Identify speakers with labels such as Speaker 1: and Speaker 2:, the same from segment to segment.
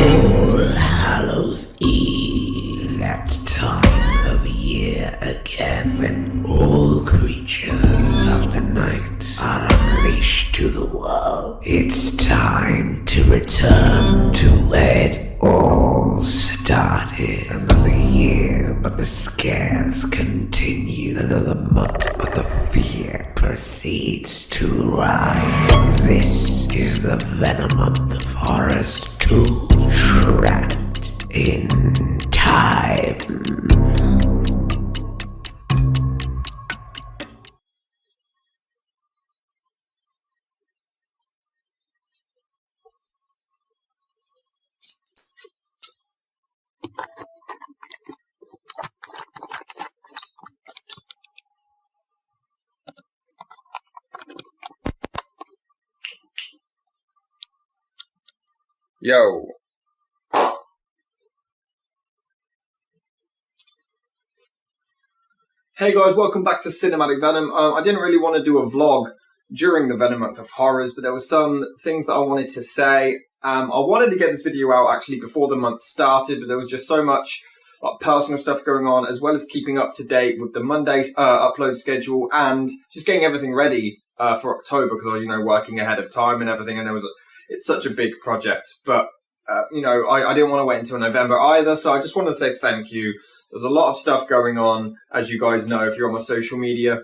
Speaker 1: All Hallows Eve, that time of year again when all creatures of the night are unleashed to the world. It's time to return to where it all started. Another year, but the scares continue. Another month, but the fear proceeds to rise. This is the Venom month of horrors 2, Trapped in Time.
Speaker 2: Yo. Hey guys, welcome back to Cinematic Venom. I didn't really want to do a vlog during the Venom month of horrors, but there were some things that I wanted to say. I wanted to get this video out actually before the month started, but there was just so much personal stuff going on, as well as keeping up to date with the Monday upload schedule and just getting everything ready for October, because I was, working ahead of time and everything, and it's such a big project. But, I didn't want to wait until November either, so I just want to say thank you. There's a lot of stuff going on, as you guys know, if you're on my social media.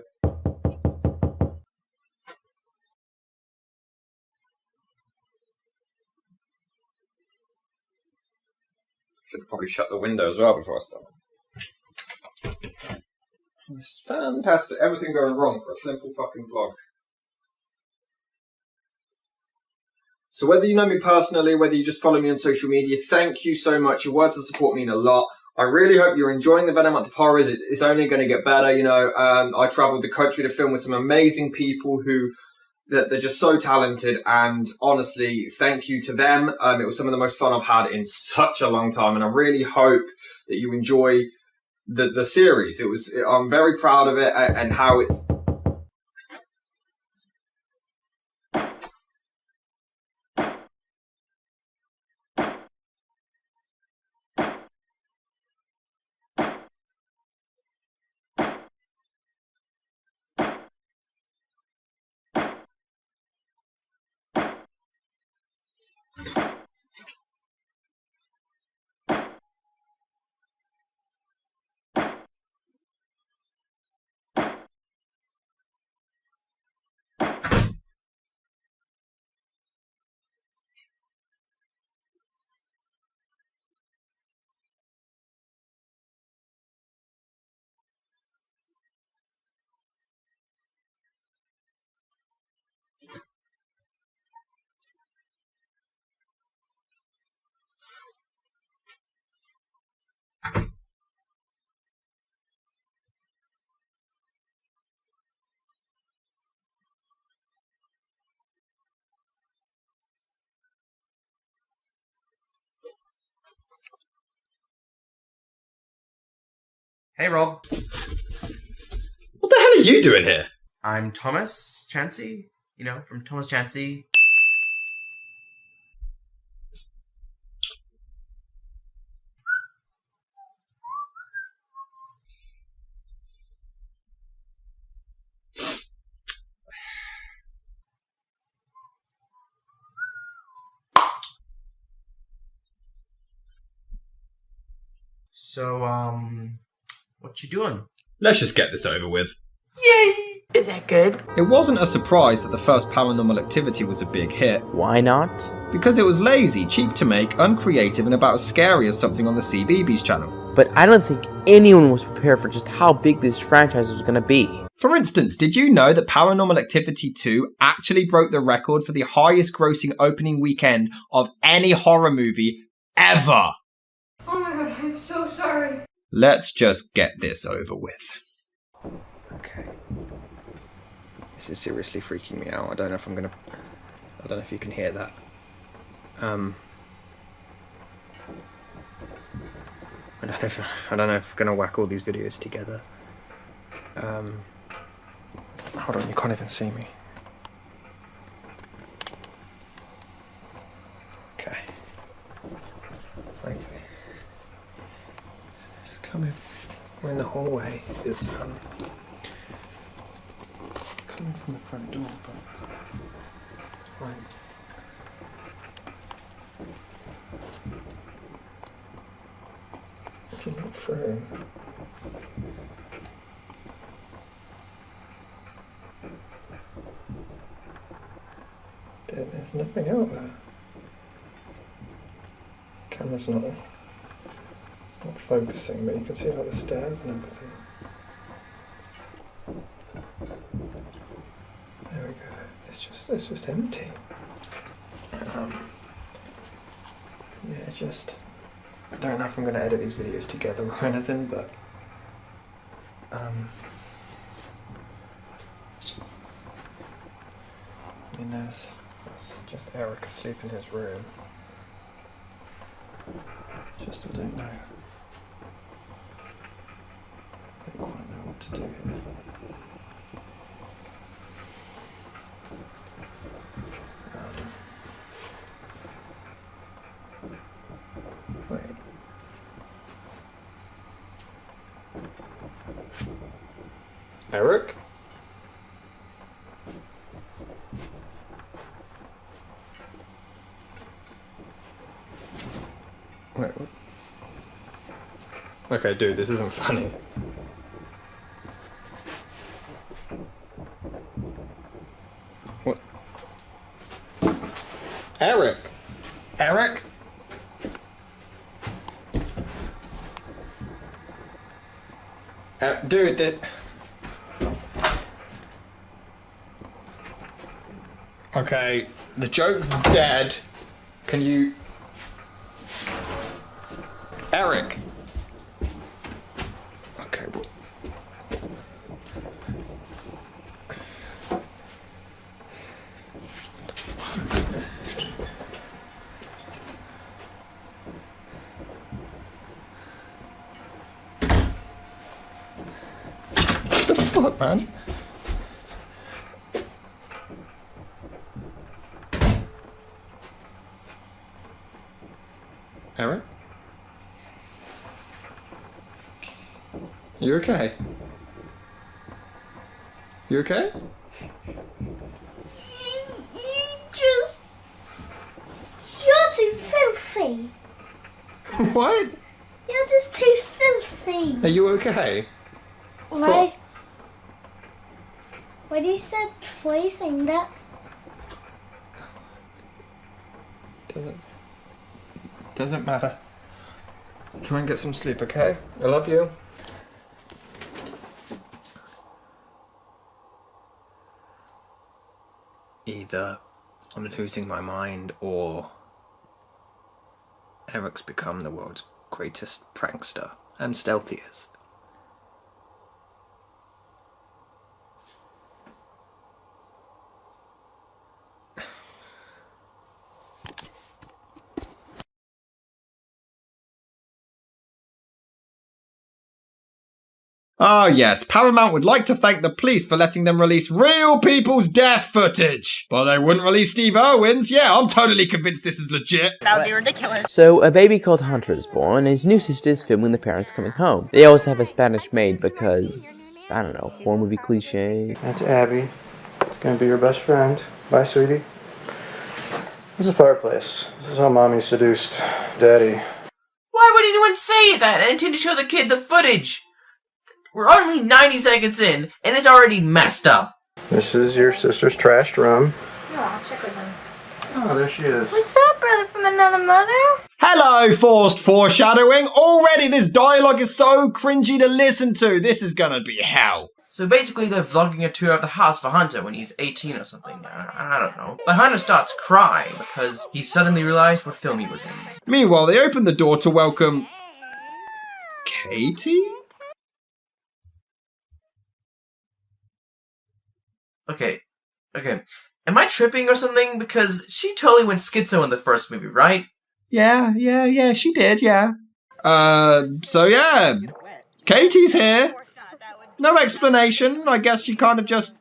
Speaker 2: Should probably shut the window as well before I start. It's fantastic. Everything going wrong for a simple fucking vlog. So whether you know me personally, whether you just follow me on social media, thank you so much. Your words of support mean a lot. I really hope you're enjoying the Venom month of horrors. It's only going to get better, I traveled the country to film with some amazing people they're just so talented, and honestly, thank you to them. It was some of the most fun I've had in such a long time, and I really hope that you enjoy the series. I'm very proud of it and how it's...
Speaker 3: Hey Rob.
Speaker 2: What the hell are you doing here?
Speaker 3: I'm Thomas Chancey, from Thomas Chancey. So, what you doing?
Speaker 2: Let's just get this over with.
Speaker 4: Yay! Is that good?
Speaker 2: It wasn't a surprise that the first Paranormal Activity was a big hit.
Speaker 4: Why not?
Speaker 2: Because it was lazy, cheap to make, uncreative, and about as scary as something on the CBeebies channel.
Speaker 4: But I don't think anyone was prepared for just how big this franchise was gonna be.
Speaker 2: For instance, did you know that Paranormal Activity 2 actually broke the record for the highest grossing opening weekend of any horror movie ever?
Speaker 5: Oh my god, I'm so sorry.
Speaker 2: Let's just get this over with. Okay. This is seriously freaking me out. I don't know if you can hear that. I don't know if I'm gonna whack all these videos together. Hold on, you can't even see me. Okay. coming. We're in the hallway. It's coming from the front door, but right. Looking not through. There's nothing out there. Camera's not. It's not focusing, but you can see like the stairs and everything. There we go. It's just empty. Yeah, it's just. I don't know if I'm going to edit these videos together or anything, but I mean, there's just Eric asleep in his room. Just I don't know. I don't quite know what to do here. Wait. Eric? Wait, what? Okay, dude, this isn't funny. What? Eric? Eric? Dude, that... Okay, the joke's dead. Can you... Eric! Okay, well... What the fuck, man? Eric? You okay? You okay?
Speaker 6: You're too filthy.
Speaker 2: What?
Speaker 6: You're just too filthy.
Speaker 2: Are you okay?
Speaker 6: Why? Why do you say saying that?
Speaker 2: Doesn't matter. Try and get some sleep, okay? I love you. Either I'm losing my mind or Eric's become the world's greatest prankster and stealthiest. Ah yes, Paramount would like to thank the police for letting them release real people's death footage. But they wouldn't release Steve Irwin's. Yeah, I'm totally convinced this is legit.
Speaker 7: That would be ridiculous.
Speaker 4: So, a baby called Hunter is born, and his new sister is filming the parents coming home. They also have a Spanish maid because, I don't know, horror movie cliche.
Speaker 8: That's Abby. Gonna be your best friend. Bye, sweetie. This is a fireplace. This is how mommy seduced daddy.
Speaker 3: Why would anyone say that? I intend to show the kid the footage. We're only 90 seconds in, and it's already messed up.
Speaker 8: This is your sister's trashed room.
Speaker 5: No, I'll check with them.
Speaker 8: Oh, there she is.
Speaker 6: What's up, brother from another mother?
Speaker 2: Hello, forced foreshadowing. Already this dialogue is so cringy to listen to. This is gonna be hell.
Speaker 3: So basically they're vlogging a tour of the house for Hunter when he's 18 or something. I don't know. But Hunter starts crying because he suddenly realized what film he was in.
Speaker 2: Meanwhile, they open the door to welcome... Katie?
Speaker 3: Okay. Am I tripping or something? Because she totally went schizo in the first movie, right?
Speaker 2: Yeah, she did, yeah. So yeah, Katie's here. No explanation. I guess she kind of just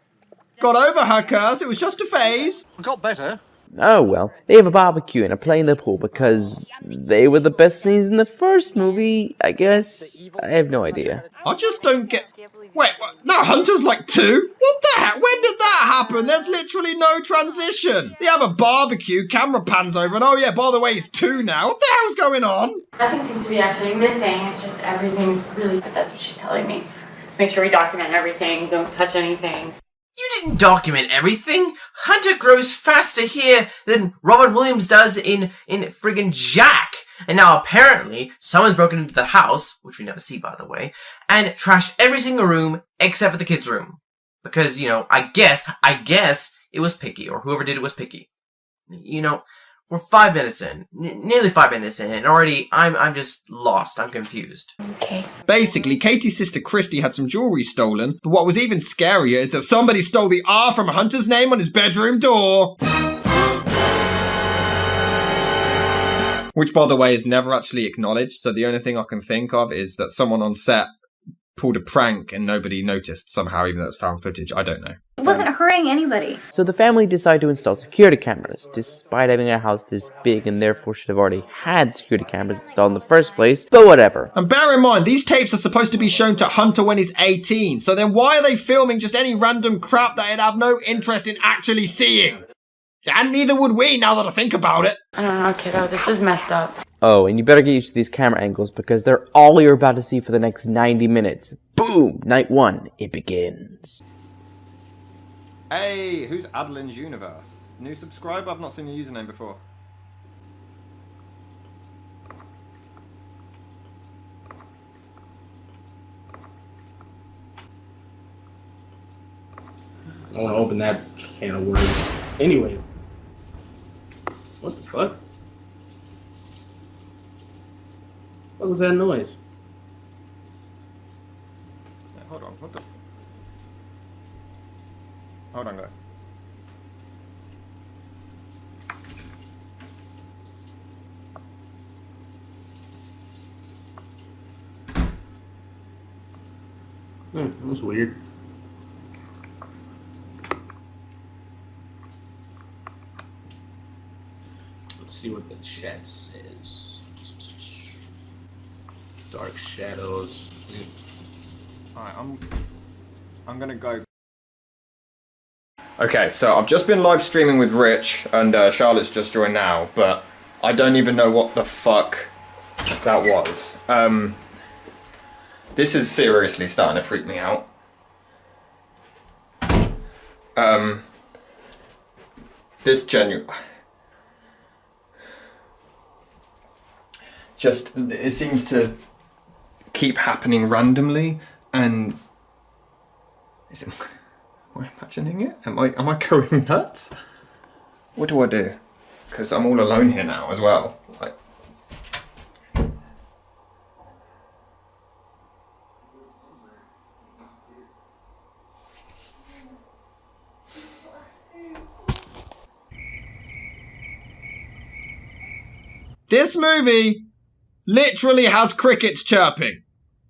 Speaker 2: got over her curse. It was just a phase.
Speaker 9: Got better.
Speaker 4: Oh well, they have a barbecue and a play in the pool because they were the best scenes in the first movie, I guess. I have no idea.
Speaker 2: I just don't get... Wait, what? No, Hunter's like 2? What the heck? When did that happen? There's literally no transition. They have a barbecue, camera pans over, and oh yeah, by the way, he's 2 now. What the hell's going on?
Speaker 7: Nothing seems to be actually missing. It's just everything's really... But that's what she's telling me. Let's make sure we document everything. Don't touch anything.
Speaker 3: You didn't document everything. Hunter grows faster here than Robin Williams does in friggin' Jack. And now apparently someone's broken into the house, which we never see by the way, and trashed every single room except for the kids' room. Because, you know, I guess it was picky, or whoever did it was picky. You know, we're 5 minutes in, nearly 5 minutes in, and already I'm just lost. I'm confused.
Speaker 7: Okay.
Speaker 2: Basically, Katie's sister Christy had some jewelry stolen, but what was even scarier is that somebody stole the R from Hunter's name on his bedroom door. Which, by the way, is never actually acknowledged, so the only thing I can think of is that someone on set pulled a prank and nobody noticed somehow, even though it's found footage. I don't know.
Speaker 9: It wasn't hurting anybody.
Speaker 4: So the family decided to install security cameras, despite having a house this big and therefore should have already had security cameras installed in the first place, but whatever.
Speaker 2: And bear in mind, these tapes are supposed to be shown to Hunter when he's 18, so then why are they filming just any random crap that he'd have no interest in actually seeing? And neither would we, now that I think about it.
Speaker 7: I don't know, kiddo. This is messed up.
Speaker 4: Oh, and you better get used to these camera angles because they're all you're about to see for the next 90 minutes. Boom! Night 1, it begins.
Speaker 2: Hey, who's Adeline's Universe? New subscriber? I've not seen your username before.
Speaker 10: I don't want to open that can of worms. Anyways. What the fuck? What was that noise?
Speaker 2: Yeah, hold on, what the... Hold on, guys.
Speaker 10: That was weird. Let's see what the chat says. Dark shadows.
Speaker 2: Alright, I'm gonna go. Okay, so I've just been live streaming with Rich, and Charlotte's just joined now, but I don't even know what the fuck that was. This is seriously starting to freak me out. This just, it seems to keep happening randomly, and is it, am I imagining it? Am I going nuts? What do I do? Because I'm all alone here now as well. Like, this movie literally has crickets chirping.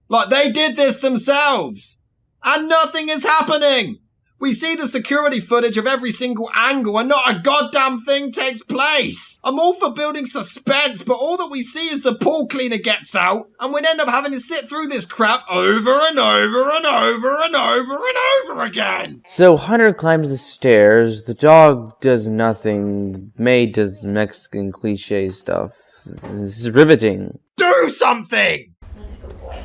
Speaker 2: Like, they did this themselves. And nothing is happening. We see the security footage of every single angle and not a goddamn thing takes place. I'm all for building suspense, but all that we see is the pool cleaner gets out and we'd end up having to sit through this crap over and over and over and over and over again.
Speaker 4: So Hunter climbs the stairs, the dog does nothing, the maid does Mexican cliche stuff. This is riveting.
Speaker 2: Do something!
Speaker 7: That's a good boy.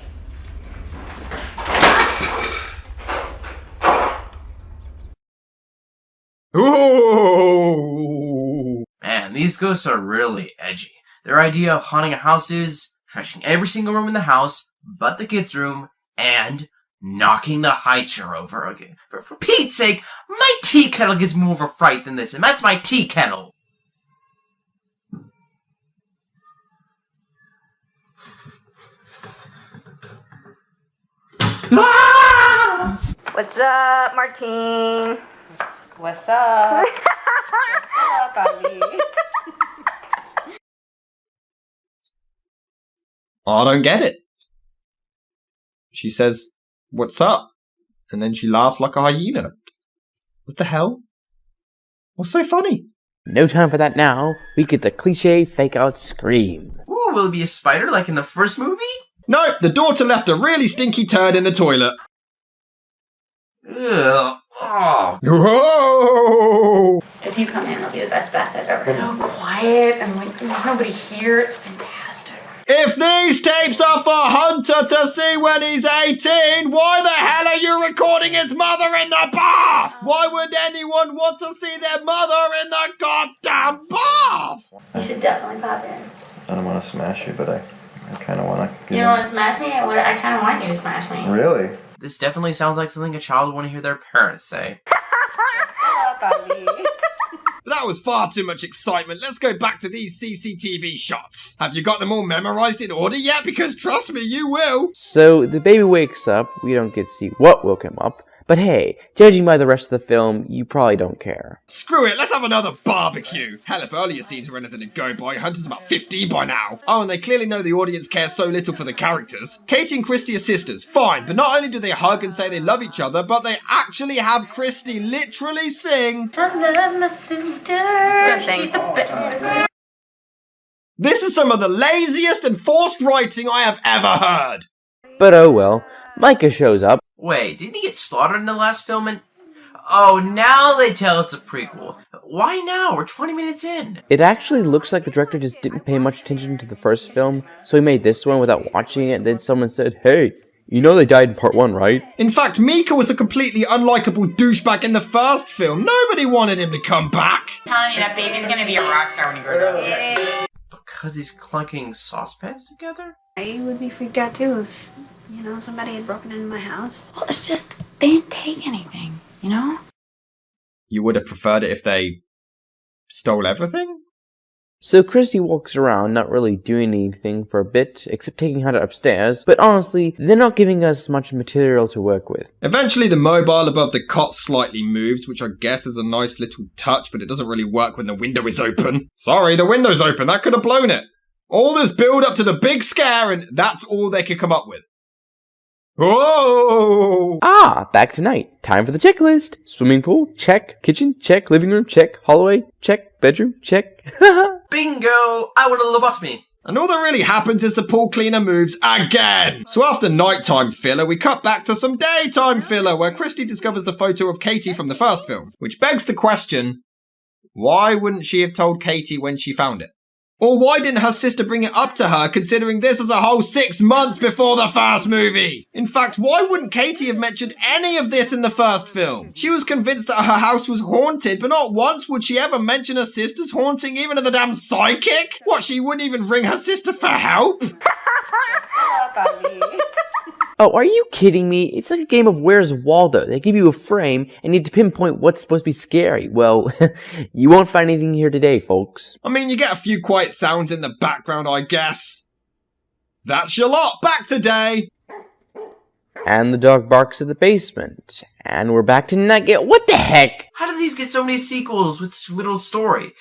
Speaker 2: Ooh.
Speaker 3: Man, these ghosts are really edgy. Their idea of haunting a house is trashing every single room in the house, but the kids' room, and knocking the high chair over again. For Pete's sake, my tea kettle gives more of a fright than this, and that's my tea kettle.
Speaker 9: What's up, Martine?
Speaker 7: What's up? What's up, Ali?
Speaker 2: I don't get it. She says, "What's up?" And then she laughs like a hyena. What the hell? What's so funny?
Speaker 4: No time for that now. We get the cliche fake-out scream.
Speaker 3: Ooh, will it be a spider like in the first movie?
Speaker 2: Nope, the daughter left a really stinky turd in the toilet.
Speaker 3: Ugh. Oh.
Speaker 2: Whoa!
Speaker 7: If you come in, it'll be the best bath I've ever seen. So quiet and like there's nobody here. It's fantastic.
Speaker 2: If these tapes are for Hunter to see when he's 18, why the hell are you recording his mother in the bath? Why would anyone want to see their mother in the goddamn bath?
Speaker 7: You should definitely pop in.
Speaker 8: I don't want to smash you, but I kind of want to.
Speaker 7: You don't want to smash me? I kind of want you to smash me.
Speaker 8: Really?
Speaker 3: This definitely sounds like something a child would want to hear their parents say.
Speaker 2: That was far too much excitement. Let's go back to these CCTV shots. Have you got them all memorized in order yet? Because trust me, you will.
Speaker 4: So the baby wakes up. We don't get to see what woke him up. But hey, judging by the rest of the film, you probably don't care.
Speaker 2: Screw it, let's have another barbecue. Hell, if earlier scenes were anything to go by, Hunter's about 15 by now. Oh, and they clearly know the audience cares so little for the characters. Katie and Christy are sisters, fine, but not only do they hug and say they love each other, but they actually have Christy literally sing,
Speaker 7: I love my sister. She's the best.
Speaker 2: "This is some of the laziest and forced writing I have ever heard."
Speaker 4: But oh well. Micah shows up.
Speaker 3: Wait, didn't he get slaughtered in the last film? And oh, now they tell it's a prequel. Why now? We're 20 minutes in.
Speaker 4: It actually looks like the director just didn't pay much attention to the first film, so he made this one without watching it, and then someone said, "Hey, you know they died in part 1, right?"
Speaker 2: In fact, Mika was a completely unlikable douchebag in the first film. Nobody wanted him to come back.
Speaker 7: I'm telling you, that baby's gonna be a rock star when he grows up.
Speaker 3: Because he's clunking saucepans together?
Speaker 5: I would be freaked out too if, somebody had broken into my house.
Speaker 7: Well, it's just, they didn't take anything, you know?
Speaker 2: You would have preferred it if they stole everything?
Speaker 4: So Christy walks around not really doing anything for a bit, except taking Hunter upstairs, but honestly, they're not giving us much material to work with.
Speaker 2: Eventually the mobile above the cot slightly moves, which I guess is a nice little touch, but it doesn't really work when the window is open. Sorry, the window's open, that could have blown it. All this build up to the big scare, and that's all they could come up with. Whoa!
Speaker 4: Ah, back tonight. Time for the checklist. Swimming pool, check. Kitchen, check. Living room, check. Hallway, check. Bedroom, check.
Speaker 3: Bingo! I want a lobotomy.
Speaker 2: And all that really happens is the pool cleaner moves again. So after nighttime filler, we cut back to some daytime filler, where Christy discovers the photo of Katie from the first film. Which begs the question, why wouldn't she have told Katie when she found it? Or why didn't her sister bring it up to her, considering this is a whole 6 months before the first movie? In fact, why wouldn't Katie have mentioned any of this in the first film? She was convinced that her house was haunted, but not once would she ever mention her sister's haunting, even to the damn psychic? What, she wouldn't even ring her sister for help?
Speaker 4: Oh, are you kidding me? It's like a game of Where's Waldo. They give you a frame and you need to pinpoint what's supposed to be scary. Well, you won't find anything here today, folks.
Speaker 2: I mean, you get a few quiet sounds in the background, I guess. That's your lot. Back today.
Speaker 4: And the dog barks at the basement. And we're back to Nugget. What the heck?
Speaker 3: How do these get so many sequels with such little story?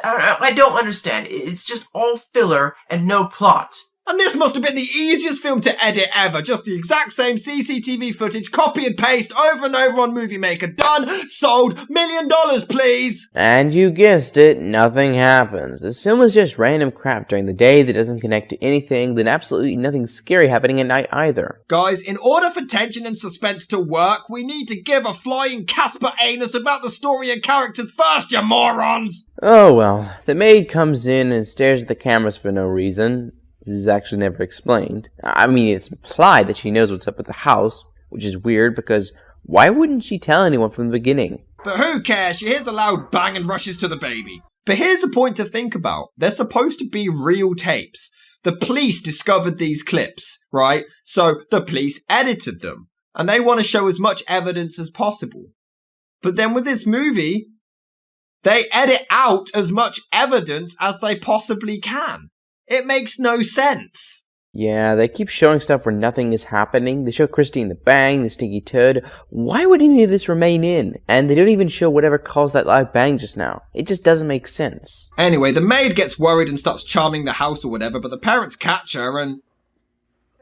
Speaker 3: I don't understand. It's just all filler and no plot.
Speaker 2: And this must have been the easiest film to edit ever. Just the exact same CCTV footage, copy and paste, over and over on Movie Maker. Done, sold, $1 million, please.
Speaker 4: And you guessed it, nothing happens. This film is just random crap during the day that doesn't connect to anything, then absolutely nothing scary happening at night either.
Speaker 2: Guys, in order for tension and suspense to work, we need to give a flying Casper anus about the story and characters first, you morons.
Speaker 4: Oh well, the maid comes in and stares at the cameras for no reason. This is actually never explained. I mean, it's implied that she knows what's up with the house, which is weird because why wouldn't she tell anyone from the beginning?
Speaker 2: But who cares? She hears a loud bang and rushes to the baby. But here's a point to think about. They're supposed to be real tapes. The police discovered these clips, right? So the police edited them. And they want to show as much evidence as possible. But then with this movie, they edit out as much evidence as they possibly can. It makes no sense.
Speaker 4: Yeah, they keep showing stuff where nothing is happening. They show Christy in the bang, the stinky turd. Why would any of this remain in? And they don't even show whatever caused that loud bang just now. It just doesn't make sense.
Speaker 2: Anyway, the maid gets worried and starts charming the house or whatever, but the parents catch her and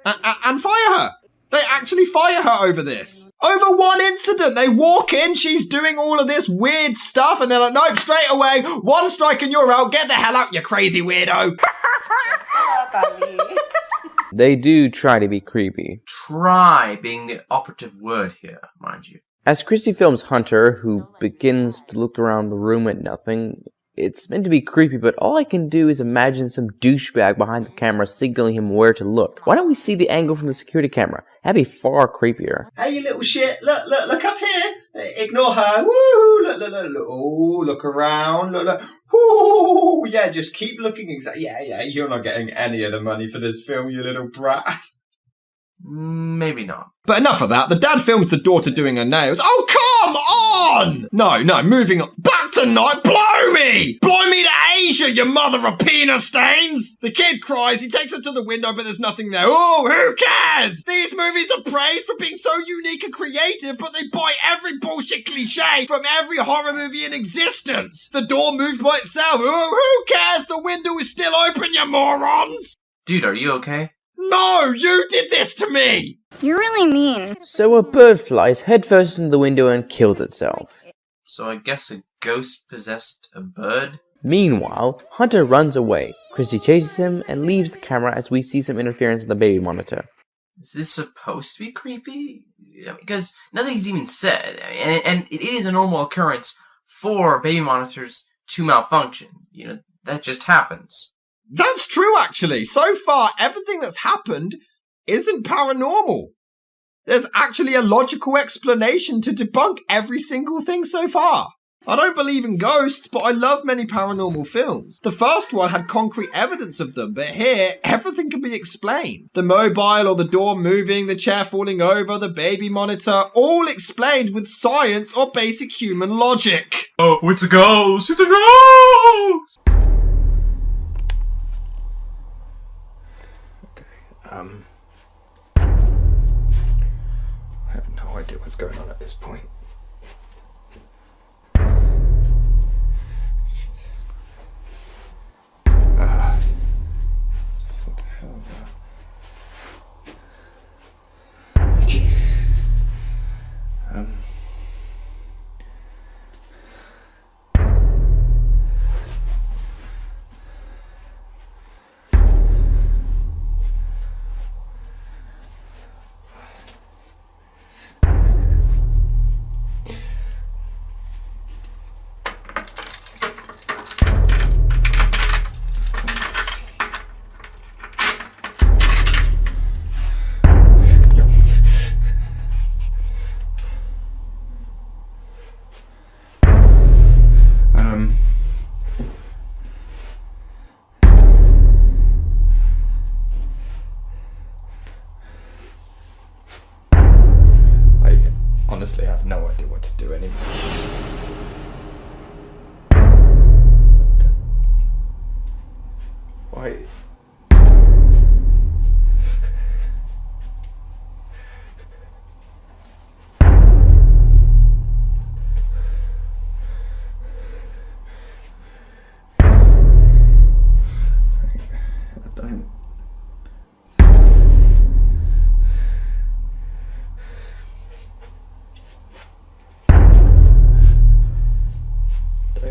Speaker 2: fire her. They actually fire her over this. Over one incident. They walk in, she's doing all of this weird stuff, and they're like, nope, straight away, one strike and you're out. Get the hell out, you crazy weirdo.
Speaker 4: They do try to be creepy.
Speaker 3: Try being the operative word here, mind you.
Speaker 4: As Christy films Hunter, who begins to look around the room at nothing, it's meant to be creepy, but all I can do is imagine some douchebag behind the camera signaling him where to look. Why don't we see the angle from the security camera? That'd be far creepier.
Speaker 2: Hey, you little shit, look up here. Ignore her. Woo, look. Oh, look around. Look. Woo, yeah, just keep looking exactly. Yeah, you're not getting any of the money for this film, you little brat.
Speaker 3: Maybe not.
Speaker 2: But enough of that. The dad films the daughter doing her nails. Oh, come on! No, moving on. Back to night. Blow me! Blow me to Asia, you mother of penis stains! The kid cries. He takes her to the window, but there's nothing there. Oh, who cares? These movies are praised for being so unique and creative, but they buy every bullshit cliche from every horror movie in existence. The door moves by itself. Oh, who cares? The window is still open, you morons!
Speaker 3: Dude, are you okay?
Speaker 2: No, you did this to me!
Speaker 9: You're really mean.
Speaker 4: So a bird flies headfirst into the window and kills itself.
Speaker 3: So I guess a ghost possessed a bird?
Speaker 4: Meanwhile, Hunter runs away. Christy chases him and leaves the camera as we see some interference in the baby monitor.
Speaker 3: Is this supposed to be creepy? Because nothing's even said, and it is a normal occurrence for baby monitors to malfunction. You know, that just happens.
Speaker 2: That's true, actually. So far, everything that's happened isn't paranormal. There's actually a logical explanation to debunk every single thing so far. I don't believe in ghosts, but I love many paranormal films. The first one had concrete evidence of them, but here, everything can be explained. The mobile or the door moving, the chair falling over, the baby monitor, all explained with science or basic human logic.
Speaker 3: Oh, it's a ghost! It's a ghost!
Speaker 8: I have no idea what's going on at this point. Jesus. What the hell is that? Gee. Honestly, I have no idea what to do anymore. What the... Why?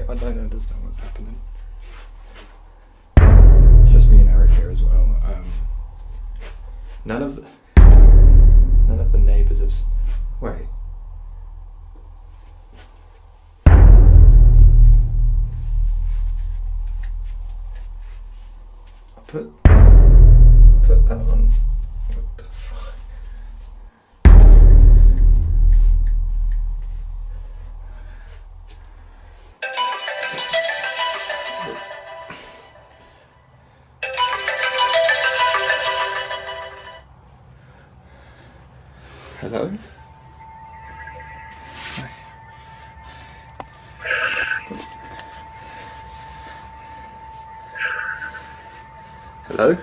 Speaker 8: I don't understand what's happening. It's just me and Eric here as well. None of the neighbours have. Wait. I put that on. What the fuck? Hello? Hello?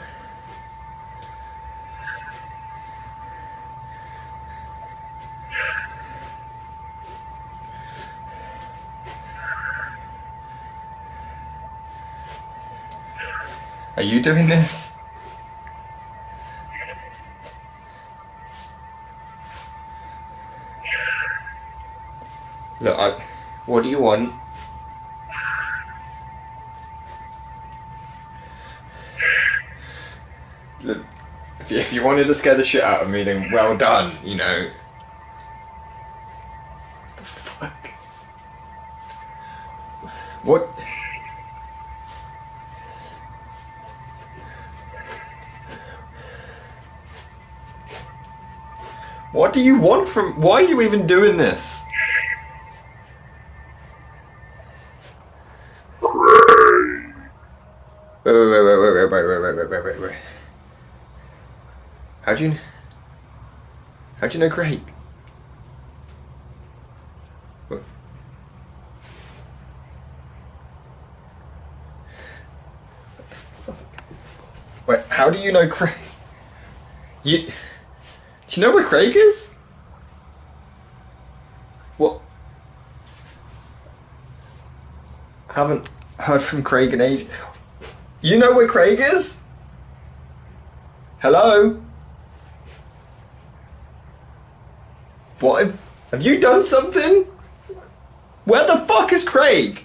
Speaker 8: Are you doing this?
Speaker 2: Look, what do you want? Look, if you wanted to scare the shit out of me, then well done, you know. What the fuck? What? What do you want from... Why are you even doing this? Wait. How'd you know Craig? What? What the fuck? Wait, how do you know Craig? Do you know where Craig is? What? I haven't heard from Craig in ages. You know where Craig is? Hello? What? Have you done something? Where the fuck is Craig?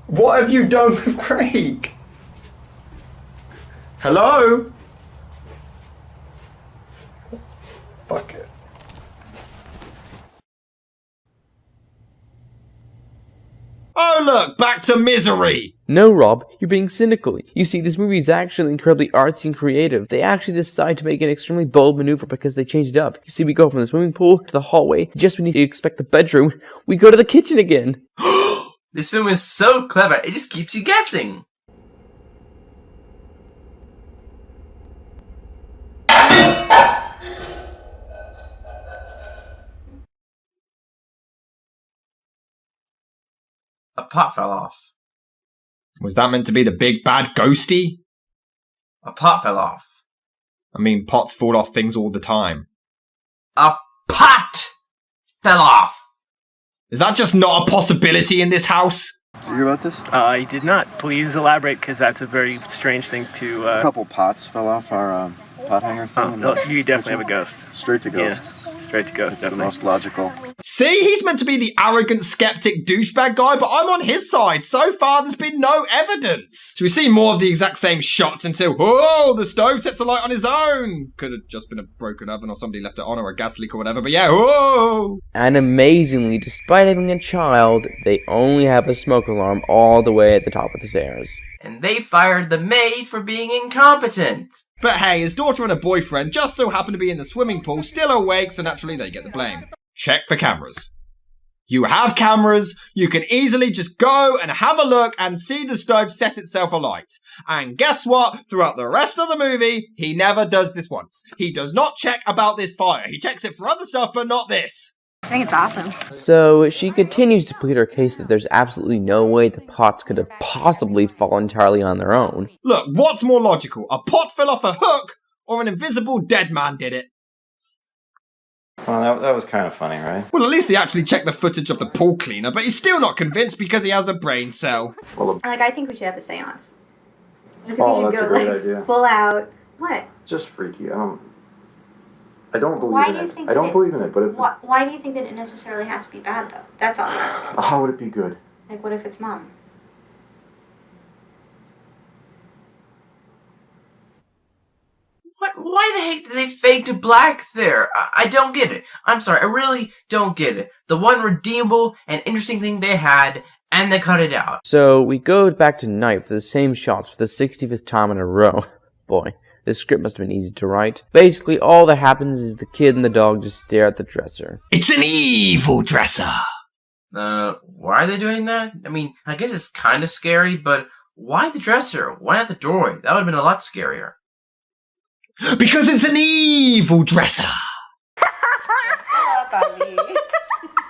Speaker 2: What have you done with Craig? Hello? Fuck it. Oh look, back to misery!
Speaker 4: No, Rob, you're being cynical. You see, this movie is actually incredibly artsy and creative. They actually decide to make an extremely bold maneuver because they changed it up. You see, we go from the swimming pool to the hallway. Just when you expect the bedroom, we go to the kitchen again.
Speaker 3: This film is so clever, it just keeps you guessing. A pot fell off.
Speaker 2: Was that meant to be the big bad ghosty?
Speaker 3: A pot fell off.
Speaker 2: I mean, pots fall off things all the time.
Speaker 3: A pot fell off.
Speaker 2: Is that just not a possibility in this house?
Speaker 8: Did you hear about this?
Speaker 11: I did not. Please elaborate, because that's a very strange thing to...
Speaker 8: A couple pots fell off our pot hanger thing.
Speaker 11: No, you definitely have a ghost.
Speaker 8: Straight to ghost.
Speaker 11: Yeah, straight to ghost,
Speaker 8: That's the most logical.
Speaker 2: See, he's meant to be the arrogant, skeptic douchebag guy, but I'm on his side. So far, there's been no evidence. So we see more of the exact same shots until, whoa, the stove sets alight on his own. Could have just been a broken oven or somebody left it on or a gas leak or whatever, but yeah, whoa.
Speaker 4: And amazingly, despite having a child, they only have a smoke alarm all the way at the top of the stairs.
Speaker 3: And they fired the maid for being incompetent.
Speaker 2: But hey, his daughter and her boyfriend just so happen to be in the swimming pool, still awake, so naturally they get the blame. Check the cameras. You have cameras, you can easily just go and have a look and see the stove set itself alight. And guess what? Throughout the rest of the movie, he never does this once. He does not check about this fire. He checks it for other stuff, but not this.
Speaker 9: I think it's awesome.
Speaker 4: So she continues to plead her case that there's absolutely no way the pots could have possibly fallen entirely on their own.
Speaker 2: Look, what's more logical? A pot fell off a hook or an invisible dead man did it?
Speaker 8: Well, that was kind of funny, right?
Speaker 2: Well, at least they actually checked the footage of the pool cleaner, but he's still not convinced because he has a brain cell.
Speaker 8: Well,
Speaker 9: I think we should have a seance. I think
Speaker 8: Oh,
Speaker 9: we should
Speaker 8: that's a
Speaker 9: go
Speaker 8: great
Speaker 9: like
Speaker 8: idea.
Speaker 9: full out. What?
Speaker 8: just freaky. I don't believe
Speaker 9: Why
Speaker 8: in
Speaker 9: do you
Speaker 8: it.
Speaker 9: think
Speaker 8: I don't
Speaker 9: that
Speaker 8: believe in it, but if,
Speaker 9: Why do you think that it necessarily has to be bad, though? That's all I'm asking.
Speaker 8: how would it be good?
Speaker 9: Like, what if it's mom?
Speaker 3: Why the heck did they fade to black there? I don't get it. I'm sorry, I really don't get it. The one redeemable and interesting thing they had, and they cut it out.
Speaker 4: So we go back to night for the same shots for the 65th time in a row. Boy, this script must have been easy to write. Basically, all that happens is the kid and the dog just stare at the dresser.
Speaker 1: It's an evil dresser.
Speaker 3: Why are they doing that? I mean, I guess it's kind of scary, but why the dresser? Why not the doorway? That would have been a lot scarier.
Speaker 1: Because it's an evil dresser.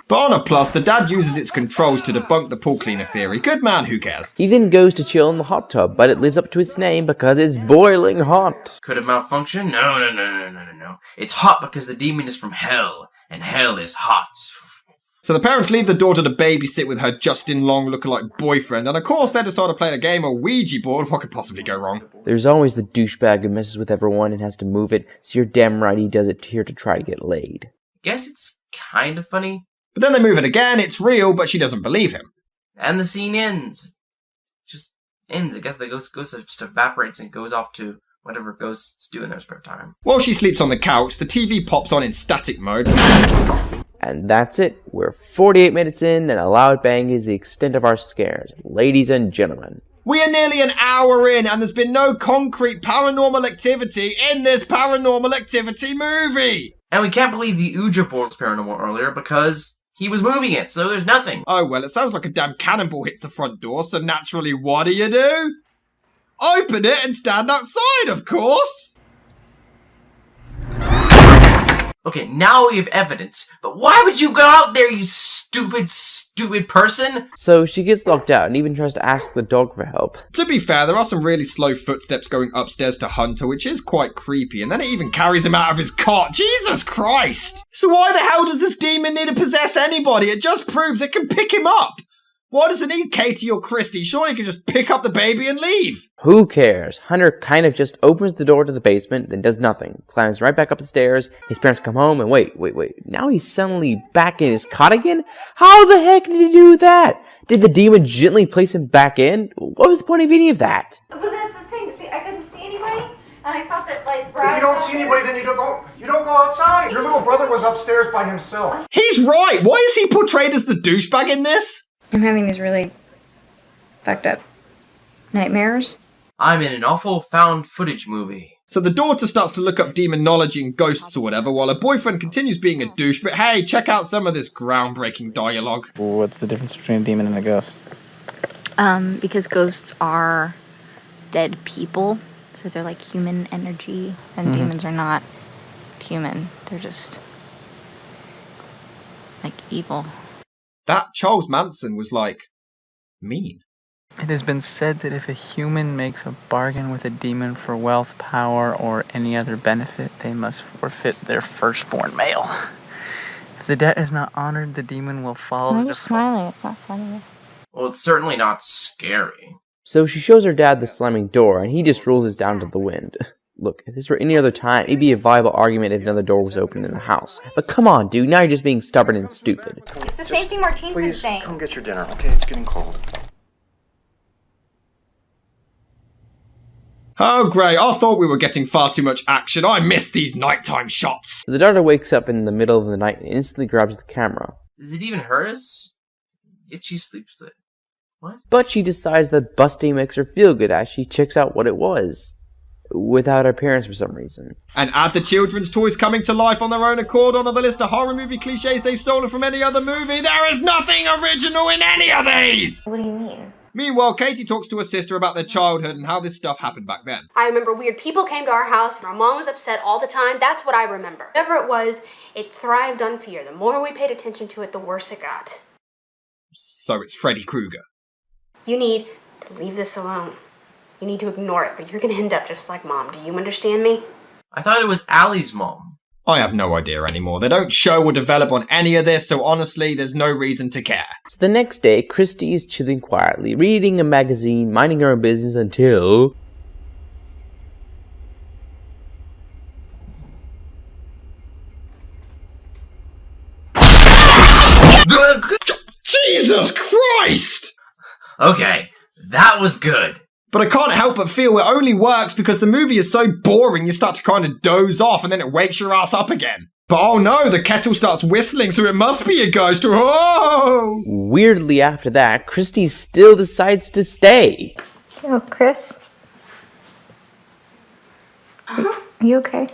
Speaker 2: But on a plus, the dad uses its controls to debunk the pool cleaner theory. Good man, who cares?
Speaker 4: He then goes to chill in the hot tub, but it lives up to its name because it's boiling hot.
Speaker 3: Could it malfunction? No. It's hot because the demon is from hell, and hell is hot.
Speaker 2: So the parents leave the daughter to babysit with her Justin Long lookalike boyfriend, and of course they decide to play a game of Ouija board. What could possibly go wrong?
Speaker 4: There's always the douchebag who messes with everyone and has to move it, so you're damn right he does it here to try to get laid.
Speaker 3: Guess it's kind of funny.
Speaker 2: But then they move it again, it's real, but she doesn't believe him.
Speaker 3: And the scene ends. Just ends. I guess the ghost just evaporates and goes off to whatever ghosts do in their spare time.
Speaker 2: While she sleeps on the couch, the TV pops on in static mode.
Speaker 4: And that's it. We're 48 minutes in, and a loud bang is the extent of our scares. Ladies and gentlemen.
Speaker 2: We are nearly an hour in, and there's been no concrete paranormal activity in this paranormal activity movie!
Speaker 3: And we can't believe the Ouija board was paranormal earlier because he was moving it, so there's nothing.
Speaker 2: Oh, well, it sounds like a damn cannonball hits the front door, so naturally, what do? Open it and stand outside, of course!
Speaker 3: Okay, now we have evidence, but why would you go out there, you stupid, stupid person?
Speaker 4: So she gets locked out and even tries to ask the dog for help.
Speaker 2: To be fair, there are some really slow footsteps going upstairs to Hunter, which is quite creepy, and then it even carries him out of his cot. Jesus Christ! So why the hell does this demon need to possess anybody? It just proves it can pick him up! Why does it need Katie or Christy? Surely it can just pick up the baby and leave!
Speaker 4: Who cares? Hunter kind of just opens the door to the basement, then does nothing. Climbs right back up the stairs. His parents come home, and wait. Now he's suddenly back in his cot again? How the heck did he do that? Did the demon gently place him back in? What was the point of any of that?
Speaker 9: But that's the thing. See, I couldn't see anybody, and I thought that like.
Speaker 8: If you don't see anybody, then you don't go outside. Your little brother was upstairs by himself.
Speaker 2: He's right! Why is he portrayed as the douchebag in this?
Speaker 5: I'm having these really fucked up nightmares.
Speaker 3: I'm in an awful found footage movie.
Speaker 2: So the daughter starts to look up demonology and ghosts or whatever, while her boyfriend continues being a douche, but hey, check out some of this groundbreaking dialogue.
Speaker 8: What's the difference between a demon and a ghost?
Speaker 5: Because ghosts are dead people, so they're like human energy, and demons are not human. They're just like evil.
Speaker 2: That Charles Manson was like, mean.
Speaker 12: It has been said that if a human makes a bargain with a demon for wealth, power, or any other benefit, they must forfeit their firstborn male. If the debt is not honored, the demon will follow
Speaker 5: Why are
Speaker 12: the
Speaker 5: you smiling? It's not funny.
Speaker 3: Well, it's certainly not scary.
Speaker 4: So she shows her dad the slamming door, and he just rolls it down to the wind. Look, if this were any other time, it'd be a viable argument if another door was open in the house. But come on, dude, now you're just being stubborn and stupid.
Speaker 9: It's the same thing Martine's been saying.
Speaker 8: Come get your dinner, okay? It's getting cold.
Speaker 2: Oh, great. I thought we were getting far too much action. I missed these nighttime shots.
Speaker 4: The daughter wakes up in the middle of the night and instantly grabs the camera.
Speaker 3: Is it even hers? Yet she sleeps with it. What?
Speaker 4: But she decides that busting makes her feel good as she checks out what it was. Without her parents for some reason.
Speaker 2: And add the children's toys coming to life on their own accord onto the list of horror movie cliches they've stolen from any other movie. There is nothing original in any of these!
Speaker 9: What do you mean?
Speaker 2: Meanwhile, Katie talks to her sister about their childhood and how this stuff happened back then.
Speaker 13: I remember weird people came to our house and our mom was upset all the time. That's what I remember. Whatever it was, it thrived on fear. The more we paid attention to it, the worse it got.
Speaker 2: So it's Freddy Krueger.
Speaker 13: You need to leave this alone. You need to ignore it, but you're going to end up just like Mom. Do you understand me?
Speaker 3: I thought it was Allie's mom.
Speaker 2: I have no idea anymore. They don't show or develop on any of this, so honestly, there's no reason to care.
Speaker 4: So the next day, Christy is chilling quietly, reading a magazine, minding her own business until...
Speaker 2: Jesus Christ!
Speaker 3: Okay, that was good.
Speaker 2: But I can't help but feel it only works because the movie is so boring you start to kind of doze off and then it wakes your ass up again. But oh no, the kettle starts whistling, so it must be a ghost. Oh!
Speaker 4: Weirdly after that, Christy still decides to stay.
Speaker 5: Yo, Chris? Are you okay?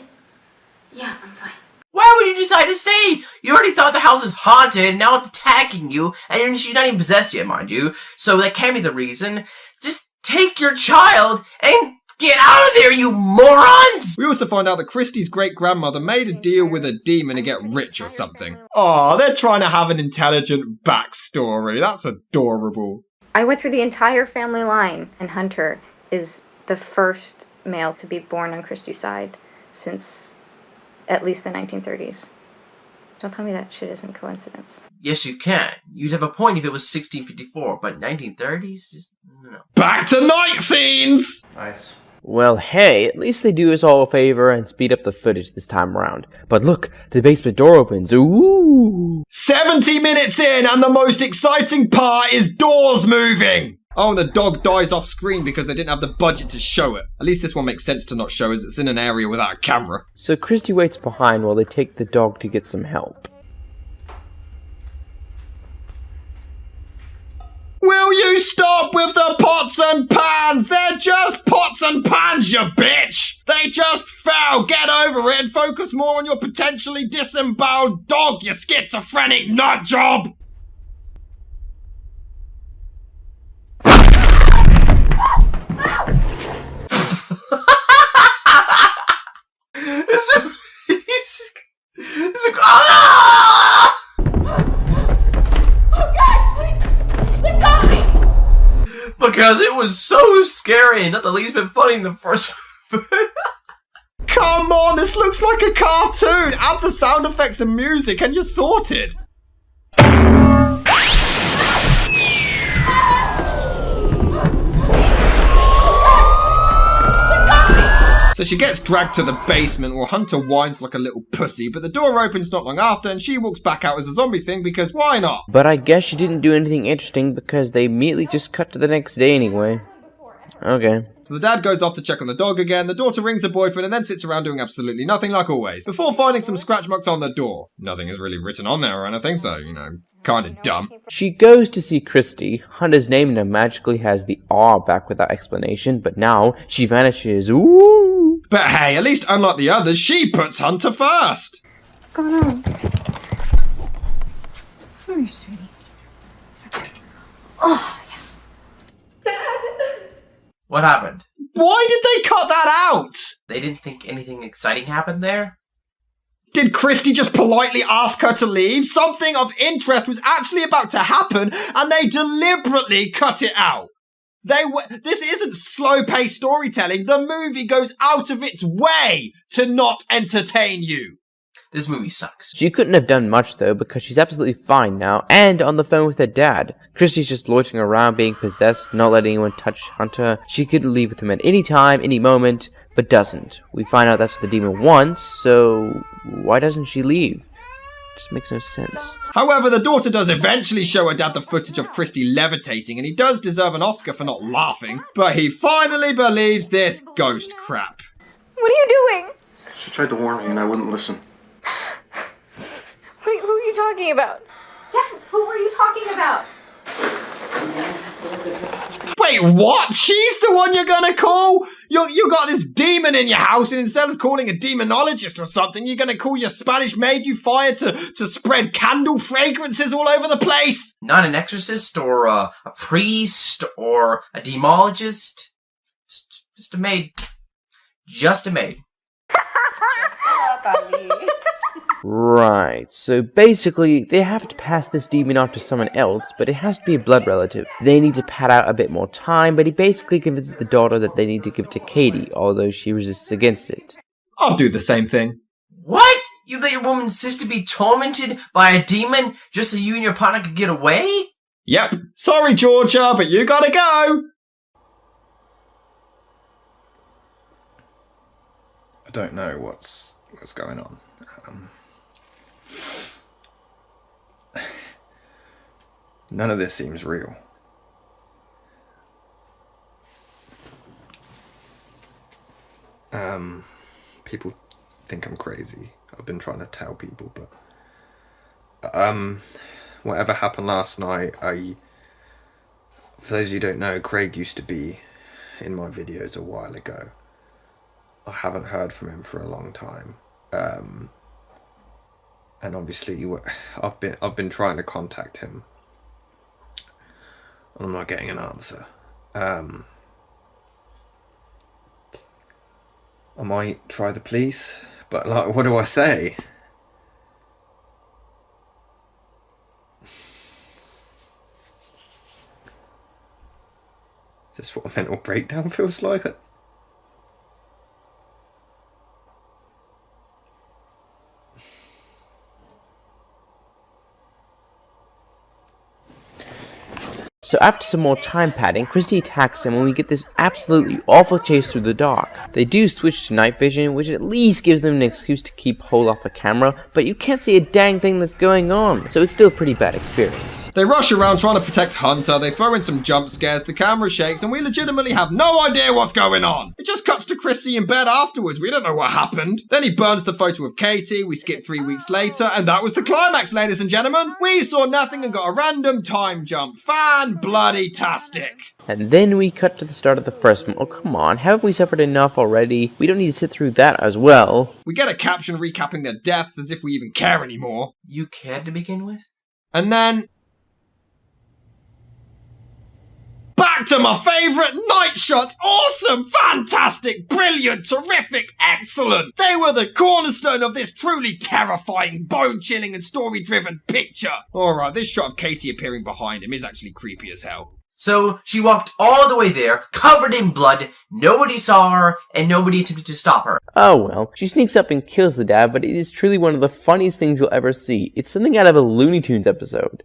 Speaker 7: Yeah, I'm fine.
Speaker 3: Why would you decide to stay? You already thought the house is haunted, and now it's attacking you, and she's not even possessed yet, mind you. So that can't be the reason. Just take your child and get out of there, you morons!
Speaker 2: We also find out that Christy's great-grandmother made a deal with a demon to get rich or something. Aw, they're trying to have an intelligent backstory. That's adorable.
Speaker 5: I went through the entire family line, and Hunter is the first male to be born on Christy's side since at least the 1930s. Don't tell me that shit isn't coincidence.
Speaker 3: Yes, you can. You'd have a point if it was 1654, but 1930s? Just, no.
Speaker 2: Back to night scenes!
Speaker 8: Nice.
Speaker 4: Well, hey, at least they do us all a favor and speed up the footage this time around. But look, the basement door opens. Ooh!
Speaker 2: 70 minutes in, and the most exciting part is doors moving! Oh, and the dog dies off screen because they didn't have the budget to show it. At least this one makes sense to not show as it's in an area without a camera.
Speaker 4: So Christy waits behind while they take the dog to get some help.
Speaker 2: Will you stop with the pots and pans? They're just pots and pans, you bitch! They just fell! Get over it and focus more on your potentially disemboweled dog, you schizophrenic nutjob!
Speaker 3: Because it was so scary and not the least bit funny in the first.
Speaker 2: Come on, this looks like a cartoon! Add the sound effects and music and you're sorted! So she gets dragged to the basement where Hunter whines like a little pussy, but the door opens not long after and she walks back out as a zombie thing because why not?
Speaker 4: But I guess she didn't do anything interesting because they immediately just cut to the next day anyway. Okay.
Speaker 2: So the dad goes off to check on the dog again, the daughter rings her boyfriend and then sits around doing absolutely nothing like always, before finding some scratch marks on the door. Nothing is really written on there or anything, so, you know, kinda dumb.
Speaker 4: She goes to see Christy. Hunter's name now magically has the R back without explanation, but now she vanishes. Ooh!
Speaker 2: But hey, at least unlike the others, she puts Hunter first!
Speaker 5: What's going on? Come here, sweetie. Oh,
Speaker 3: What happened?
Speaker 2: Why did they cut that out?
Speaker 3: They didn't think anything exciting happened there?
Speaker 2: Did Christy just politely ask her to leave? Something of interest was actually about to happen, and they deliberately cut it out. This isn't slow-paced storytelling. The movie goes out of its way to not entertain you.
Speaker 3: This movie sucks.
Speaker 4: She couldn't have done much though because she's absolutely fine now and on the phone with her dad. Christy's just loitering around being possessed, not letting anyone touch Hunter. She could leave with him at any time, any moment, but doesn't. We find out that's what the demon wants, so why doesn't she leave? Just makes no sense.
Speaker 2: However, the daughter does eventually show her dad the footage of Christy levitating, and he does deserve an Oscar for not laughing, but he finally believes this ghost crap.
Speaker 5: what are you doing?
Speaker 8: She tried to warn me and I wouldn't listen.
Speaker 5: Who are you talking about?
Speaker 13: Dad, who were you talking about?
Speaker 2: Wait, what? She's the one you're gonna call? You got this demon in your house, and instead of calling a demonologist or something, you're gonna call your Spanish maid you fired to spread candle fragrances all over the place?
Speaker 3: Not an exorcist or a priest or a demologist. Just a maid. Just a maid.
Speaker 4: Right, so basically, they have to pass this demon on to someone else, but it has to be a blood relative. They need to pad out a bit more time, but he basically convinces the daughter that they need to give it to Katie, although she resists against it.
Speaker 2: I'll do the same thing.
Speaker 3: What? You let your woman's sister be tormented by a demon just so you and your partner could get away?
Speaker 2: Yep. Sorry, Georgia, but you gotta go. I don't know what's going on. None of this seems real. People think I'm crazy. I've been trying to tell people, but whatever happened last night, for those of you who don't know, Craig used to be in my videos a while ago. I haven't heard from him for a long time. And obviously I've been trying to contact him. I'm not getting an answer. I might try the police, but like, what do I say? Is this what a mental breakdown feels like?
Speaker 4: So after some more time padding, Christy attacks him and we get this absolutely awful chase through the dark. They do switch to night vision, which at least gives them an excuse to keep hold off the camera, but you can't see a dang thing that's going on, so it's still a pretty bad experience.
Speaker 2: They rush around trying to protect Hunter, they throw in some jump scares, the camera shakes, and we legitimately have no idea what's going on. It just cuts to Christy in bed afterwards, we don't know what happened. Then he burns the photo of Katie, we skip 3 weeks later, and that was the climax, ladies and gentlemen. We saw nothing and got a random time jump. Fan-bloody-tastic.
Speaker 4: And then we cut to the start of the first film. Oh, come on, haven't we suffered enough already? We don't need to sit through that as well.
Speaker 2: We get a caption recapping their deaths as if we even care anymore.
Speaker 3: You cared to begin with?
Speaker 2: And then... back to my favourite night shots! Awesome! Fantastic! Brilliant! Terrific! Excellent! They were the cornerstone of this truly terrifying, bone-chilling and story-driven picture! Alright, this shot of Katie appearing behind him is actually creepy as hell.
Speaker 3: So, she walked all the way there, covered in blood, nobody saw her, and nobody attempted to stop her.
Speaker 4: Oh well, she sneaks up and kills the dad, but it is truly one of the funniest things you'll ever see. It's something out of a Looney Tunes episode.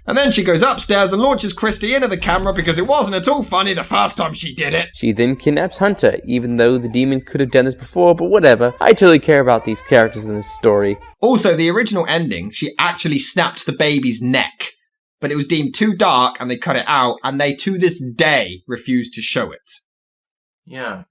Speaker 2: And then she goes upstairs and launches Christy into the camera because it wasn't at all funny the first time she did it.
Speaker 4: She then kidnaps Hunter, even though the demon could have done this before, but whatever. I totally care about these characters in this story.
Speaker 2: Also, the original ending, she actually snapped the baby's neck. But it was deemed too dark and they cut it out, and they to this day refuse to show it.
Speaker 3: Yeah.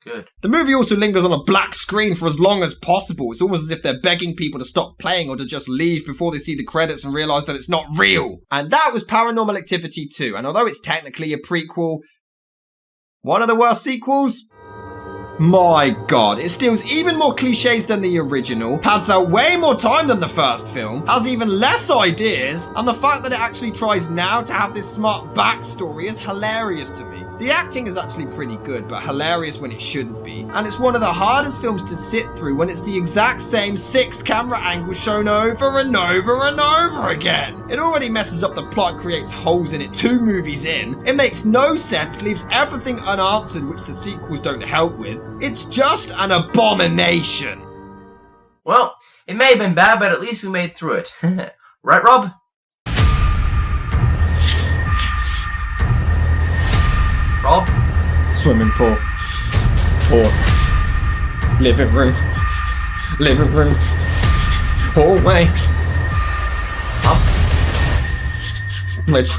Speaker 3: Good.
Speaker 2: The movie also lingers on a black screen for as long as possible. It's almost as if they're begging people to stop playing or to just leave before they see the credits and realise that it's not real. And that was Paranormal Activity 2. And although it's technically a prequel, one of the worst sequels? My god, it steals even more cliches than the original, pads out way more time than the first film, has even less ideas, and the fact that it actually tries now to have this smart backstory is hilarious to me. The acting is actually pretty good, but hilarious when it shouldn't be, and it's one of the hardest films to sit through when it's the exact same 6 camera angles shown over and over and over again. It already messes up the plot, creates holes in it 2 movies in, it makes no sense, leaves everything unanswered which the sequels don't help with. It's just an abomination.
Speaker 3: Well, it may have been bad, but at least we made through it. Right, Rob? Rob?
Speaker 2: Swimming pool. Pool. Living room. Living room. Hallway.
Speaker 3: Up.
Speaker 2: Let's...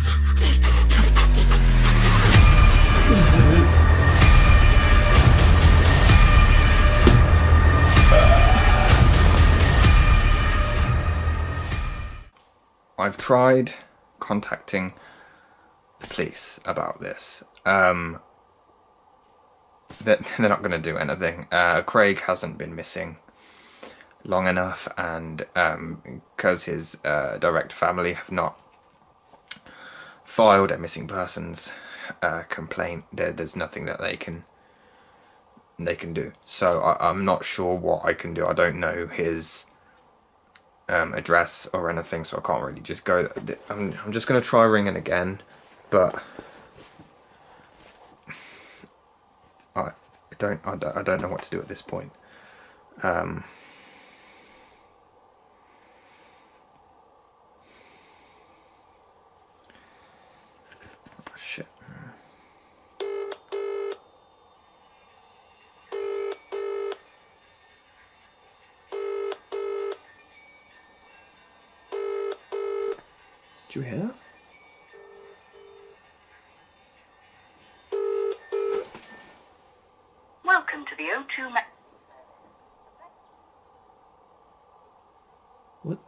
Speaker 2: I've tried contacting the police about this. They're not going to do anything. Craig hasn't been missing long enough, and because his direct family have not filed a missing persons complaint, there's nothing that they can do. So I'm not sure what I can do. I don't know his address or anything, so I can't really just go. I'm just going to try ringing again, but I don't know what to do at this point. Shit. Did you hear that?
Speaker 14: Welcome to the O2
Speaker 2: What?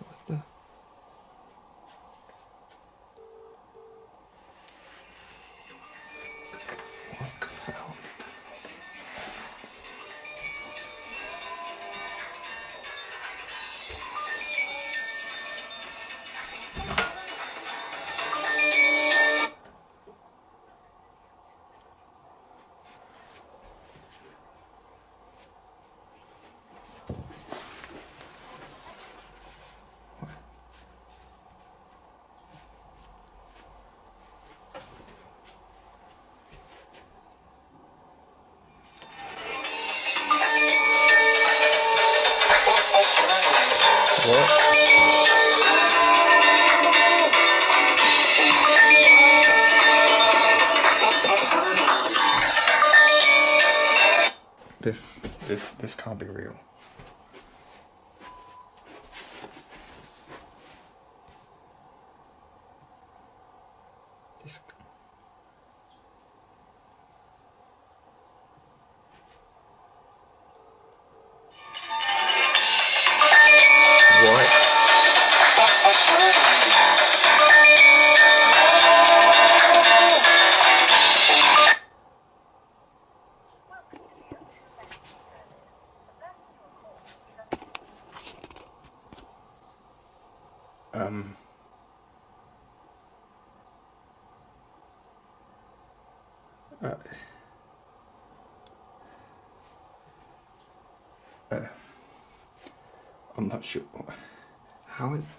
Speaker 2: What's that? What the hell? This can't be real. This. I'm not sure. How is...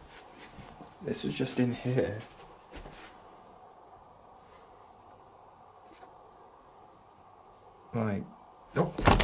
Speaker 2: This was just in here. Like... Oh!